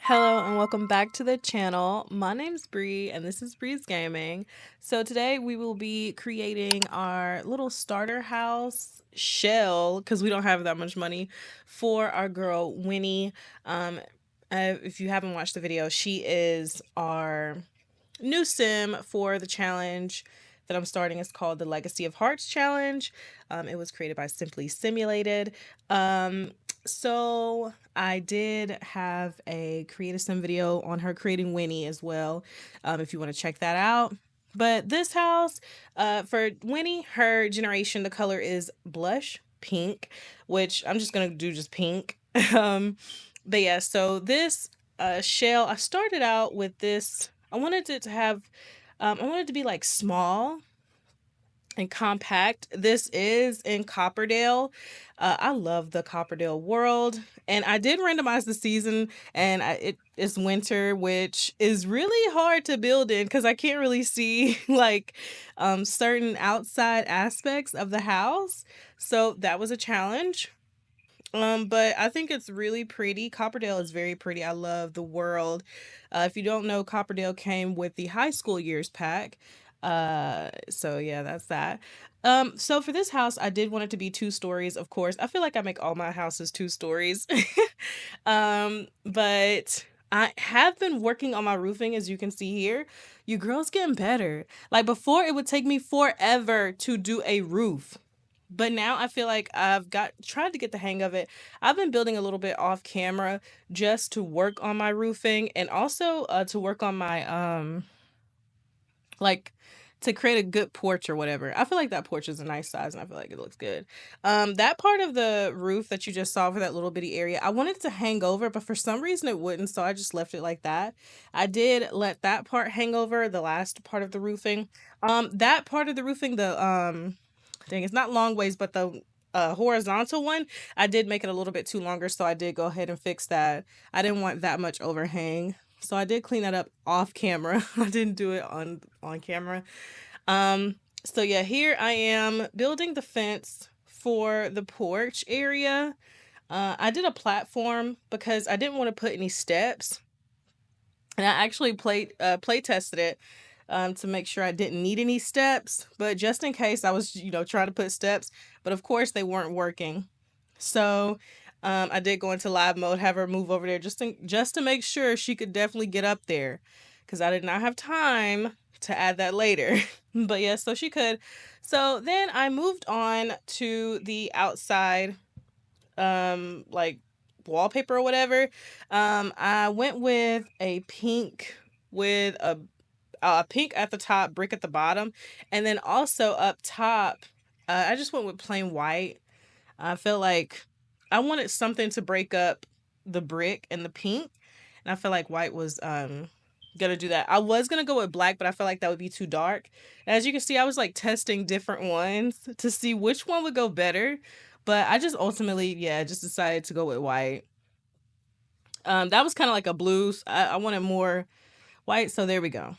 Hello and welcome back to the channel. My name's Bree and this is BrizGaming. So today we will be creating our little starter house shell because we don't have that much money for our girl Winnie. If you haven't watched the video, she is our new sim for the challenge that I'm starting. Is called the Legacy of Hearts challenge. It was created by Simply Simulated. So I did have a creative sim video on her creating Winnie as well. If you want to check that out. But this house, for Winnie, her generation, the color is blush pink, which I'm just gonna do just pink. But yeah, so this shell, I started out with this. I wanted it to have, I wanted it to be like small and compact. This is in Copperdale. I love the Copperdale world, and I did randomize the season, and it's winter, which is really hard to build in because I can't really see like certain outside aspects of the house. So that was a challenge. But I think it's really pretty. Copperdale is very pretty. I love the world. If you don't know, Copperdale came with the high school years pack. So yeah, that's that. So for this house, I did want it to be 2 stories, of course. I feel like I make all my houses 2 stories. But I have been working on my roofing, as you can see here. You girls getting better. Like before, it would take me forever to do a roof. But now I feel like I've got tried to get the hang of it. I've been building a little bit off camera just to work on my roofing and also to work on my like to create a good porch or whatever. I feel like that porch is a nice size and I feel like it looks good. That part of the roof that you just saw for that little bitty area, I wanted to hang over, but for some reason it wouldn't, so I just left it like that. I did let that part hang over, the last part of the roofing. That part of the roofing, the dang, it's not long ways, but the horizontal one, I did make it a little bit too longer, so I did go ahead and fix that. I didn't want that much overhang. So I did clean that up off camera. I didn't do it on camera. Um, so yeah, here I am building the fence for the porch area. I did a platform because I didn't want to put any steps, and I actually play tested it to make sure I didn't need any steps. But just in case, I was trying to put steps, but of course they weren't working. So I did go into live mode, have her move over there just to make sure she could definitely get up there, because I did not have time to add that later. But yeah, so she could. So then I moved on to the outside, like wallpaper or whatever. I went with a pink with a pink at the top, brick at the bottom, and then also up top, I just went with plain white. I feel like I wanted something to break up the brick and the pink, and I feel like white was gonna do that. I was gonna go with black, but I felt like that would be too dark. As you can see, I was like testing different ones to see which one would go better, but I just ultimately, yeah, just decided to go with white. That was kind of like a blues. I wanted more white, so there we go.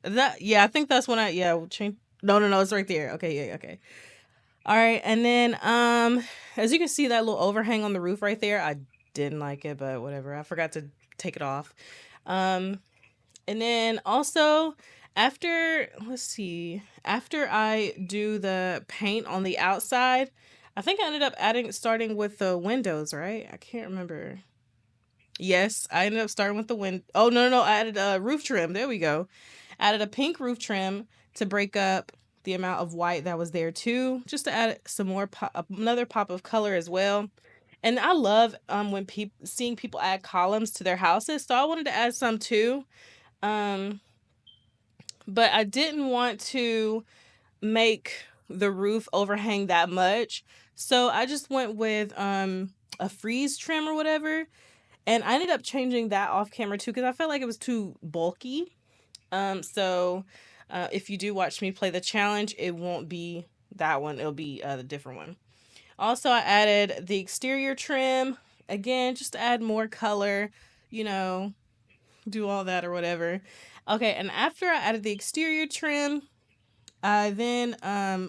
That yeah, I think that's when I yeah change. No, no, no, it's right there. Okay, yeah, okay. All right, and then as you can see that little overhang on the roof right there, I didn't like it, but whatever. I forgot to take it off. Um, and then also after let's see, after I do the paint on the outside, I think I ended up starting with the windows, right? I can't remember. Yes, I ended up starting with the Oh no, no, no! I added a roof trim. There we go. Added a pink roof trim to break up the amount of white that was there too, just to add some more another pop of color as well. And I love when people seeing people add columns to their houses, so I wanted to add some too. Um, but I didn't want to make the roof overhang that much, so I just went with a freeze trim or whatever, and I ended up changing that off camera too because I felt like it was too bulky. So if you do watch me play the challenge, it won't be that one. It'll be the different one. Also, I added the exterior trim again just to add more color, you know, do all that or whatever. Okay, and after I added the exterior trim, I then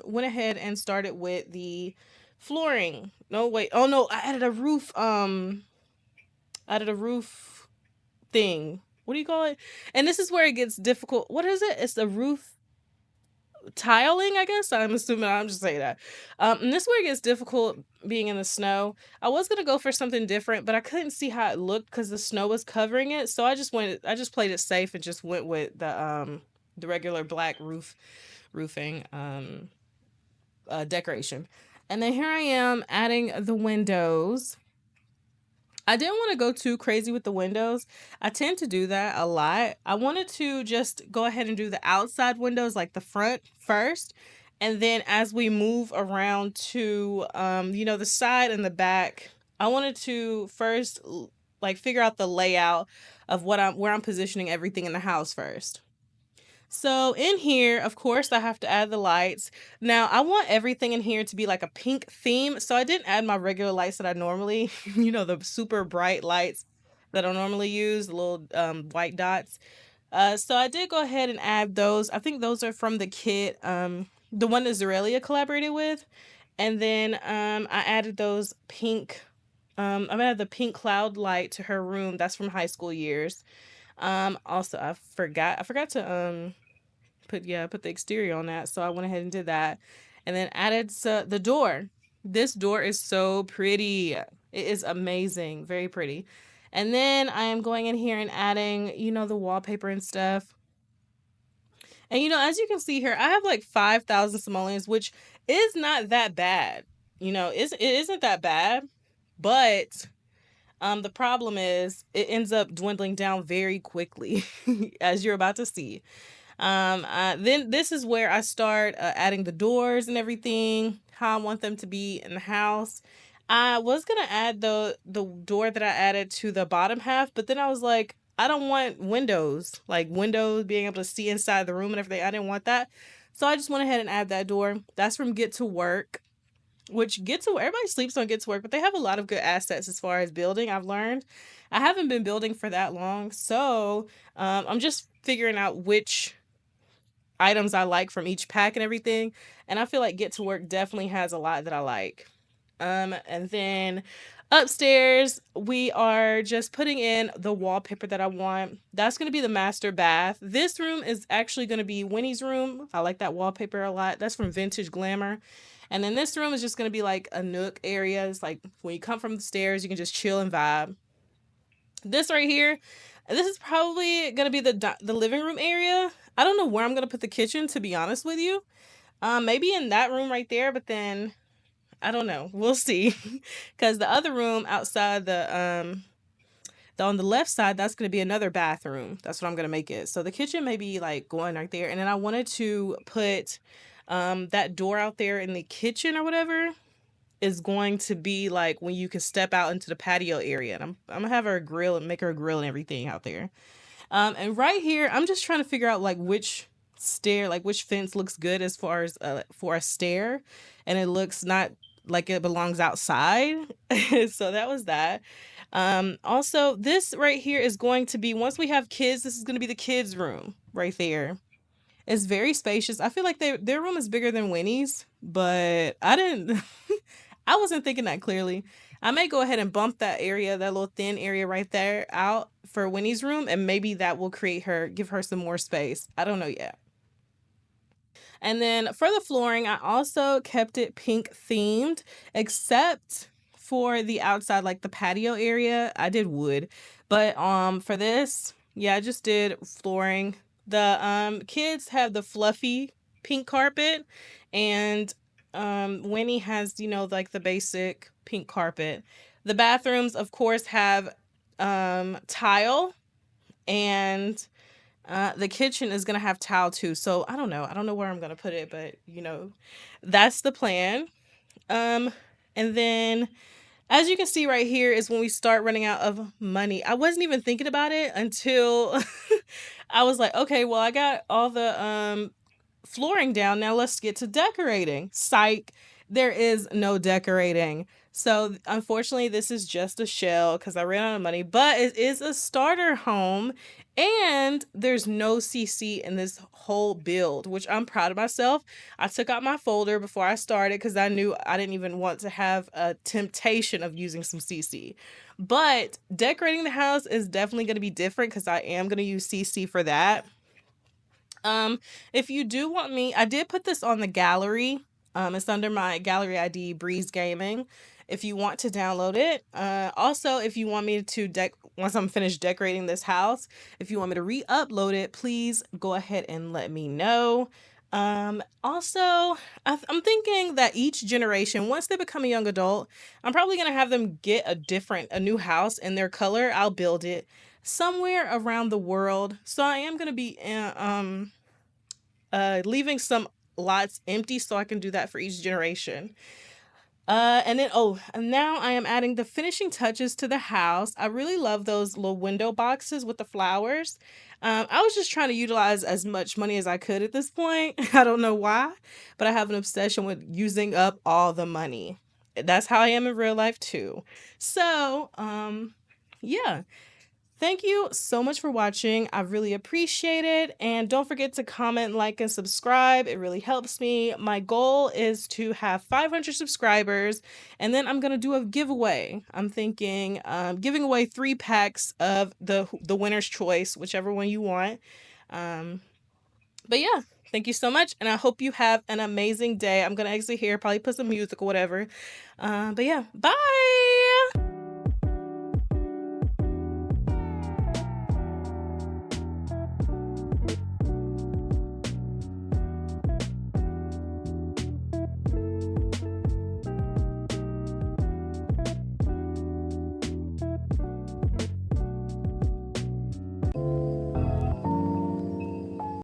went ahead and started with the flooring. No, wait. Oh no, I added a roof. I added a roof. thing. What do you call it? And this is where it gets difficult. What is it? It's the roof tiling, I guess. I'm assuming I'm just saying that. And this is where it gets difficult being in the snow. I was gonna go for something different, but I couldn't see how it looked because the snow was covering it. So I just played it safe and just went with the regular black roofing decoration. And then here I am adding the windows. I didn't want to go too crazy with the windows. I tend to do that a lot. I wanted to just go ahead and do the outside windows, like the front first. And then as we move around to, the side and the back, I wanted to first like figure out the layout of where I'm positioning everything in the house first. So in here, of course, I have to add the lights. Now, I want everything in here to be like a pink theme. So I didn't add my regular lights that I normally, the super bright lights that I normally use, the little white dots. So I did go ahead and add those. I think those are from the kit, the one that Zerelia collaborated with. And then I added those pink, I added the pink cloud light to her room. That's from high school years. Also I forgot to put the exterior on that, so I went ahead and did that, and then added the door. This door is so pretty. It is amazing, very pretty. And then I am going in here and adding, the wallpaper and stuff. And as you can see here, I have like 5,000 simoleons, which is not that bad. It isn't that bad, but the problem is it ends up dwindling down very quickly, as you're about to see. Then this is where I start adding the doors and everything, how I want them to be in the house. I was gonna add the door that I added to the bottom half, but then I was like, I don't want windows, like windows being able to see inside the room and everything. I didn't want that. So I just went ahead and add that door. That's from Get to Work, which everybody sleeps on Get to Work, but they have a lot of good assets as far as building. I've learned. I haven't been building for that long, so I'm just figuring out which items I like from each pack and everything. And I feel like Get to Work definitely has a lot that I like. And then upstairs, we are just putting in the wallpaper that I want. That's going to be the master bath. This room is actually going to be Winnie's room. I like that wallpaper a lot. That's from Vintage Glamour. And then this room is just going to be like a nook area. It's like when you come from the stairs, you can just chill and vibe. This right here, this is probably going to be the living room area. I don't know where I'm going to put the kitchen, to be honest with you. Maybe in that room right there, but then I don't know. We'll see. Because the other room outside on the left side, that's going to be another bathroom. That's what I'm going to make it. So the kitchen may be like going right there. And then I wanted to put that door out there in the kitchen or whatever is going to be like when you can step out into the patio area. And I'm gonna have her grill and make her grill and everything out there. And right here, I'm just trying to figure out like which fence looks good as far as for a stair, and it looks not like it belongs outside. So that was that. Also, this right here is going to be, once we have kids, this is going to be the kids' room right there. It's very spacious. I feel like their room is bigger than Winnie's, but I didn't. I wasn't thinking that clearly. I may go ahead and bump that area, that little thin area right there, out for Winnie's room, and maybe that will give her some more space. I don't know yet. And then for the flooring, I also kept it pink themed, except for the outside, like the patio area. I did wood, but for this, yeah, I just did flooring. The kids have the fluffy pink carpet, and Winnie has, like the basic pink carpet. The bathrooms, of course, have tile, and the kitchen is gonna have tile too. So I don't know. I don't know where I'm gonna put it, but that's the plan. Um, and then as you can see right here is when we start running out of money. I wasn't even thinking about it until I was like, okay, well, I got all the flooring down. Now let's get to decorating. Psych, there is no decorating. So unfortunately, this is just a shell because I ran out of money, but it is a starter home, and there's no CC in this whole build, which I'm proud of myself. I took out my folder before I started because I knew I didn't even want to have a temptation of using some CC. But decorating the house is definitely going to be different because I am going to use CC for that. If you do want me, I did put this on the gallery. It's under my gallery ID, BrizGaming. If you want to download it. Also, if you want me to once I'm finished decorating this house, if you want me to re-upload it, please go ahead and let me know. Also, I'm thinking that each generation, once they become a young adult, I'm probably gonna have them get a new house in their color. I'll build it somewhere around the world. So I am gonna be leaving some lots empty so I can do that for each generation. And now I am adding the finishing touches to the house. I really love those little window boxes with the flowers. I was just trying to utilize as much money as I could at this point. I don't know why, but I have an obsession with using up all the money. That's how I am in real life too. So, yeah. Thank you so much for watching. I really appreciate it. And don't forget to comment, like, and subscribe. It really helps me. My goal is to have 500 subscribers, and then I'm going to do a giveaway. I'm thinking giving away 3 packs of the winner's choice, whichever one you want. But yeah, thank you so much, and I hope you have an amazing day. I'm going to exit here, probably put some music or whatever. But yeah, bye!